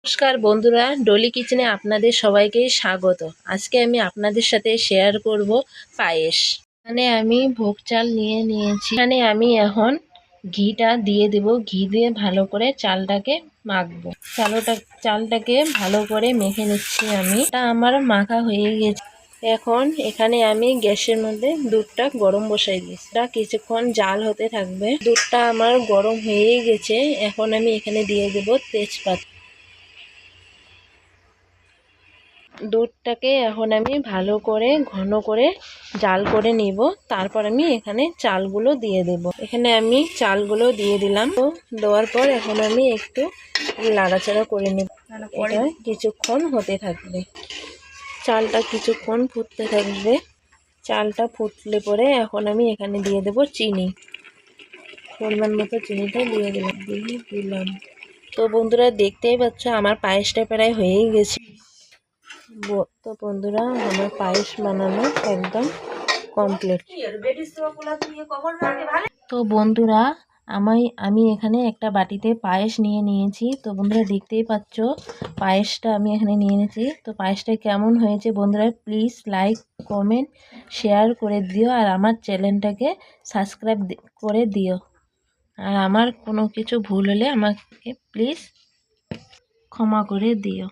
নমস্কার বন্ধুরা, ডলি কিচেনে আপনাদের সবাইকে স্বাগত। আজকে আমি আপনাদের সাথে শেয়ার করব পায়েস। এখানে আমি ভোগ চাল নিয়ে নিয়েছি। এখানে আমি এখন ঘিটা দিয়ে দেব। ঘি দিয়ে ভালো করে চালটাকে মাখবো। চালটাকে ভালো করে মেখে নিচ্ছি আমি। এটা আমার মাখা হয়ে গেছে। এখন এখানে আমি গ্যাসের মধ্যে দুধটা গরম বসাই দিয়েছি। এটা কিছুক্ষণ জাল হতে থাকবে। দুধটা আমার গরম হয়ে গেছে। এখন আমি এখানে দিয়ে দেব তেজপাতা। দুধটাকে এখন আমি ভালো করে ঘন করে জাল করে নিব। তারপর আমি এখানে চালগুলো দিয়ে দেব। এখানে আমি চালগুলো দিয়ে দিলাম। তো দেওয়ার পর এখন আমি একটু নাড়াচাড়া করে নিব। এটা কিছুক্ষণ হতে থাকবে। চালটা কিছুক্ষণ ফুটতে থাকবে। চালটা ফুটলে পরে এখন আমি এখানে দিয়ে দেব চিনি। পরিমাণ মতো চিনিটা দিয়ে দিলাম। তো বন্ধুরা, দেখতেই পাচ্ছ আমার পায়েসটা প্রায় হয়েই গেছে। তো বন্ধুরা, আমার পায়েস বানানো একদম কমপ্লিট। তো বন্ধুরা, আমি এখানে একটা বাটিতে পায়েস নিয়ে নিয়েছি। তো বন্ধুরা, দেখতেই পাচ্ছ পায়েসটা আমি এখানে নিয়ে নিয়েছি। তো পায়েসটা কেমন হয়েছে বন্ধুরা, প্লিজ লাইক কমেন্ট শেয়ার করে দিও। আর আমার চ্যানেলটাকে সাবস্ক্রাইব করে দিও। আর আমার কোনো কিছু ভুল হলে আমাকে প্লিজ ক্ষমা করে দিও।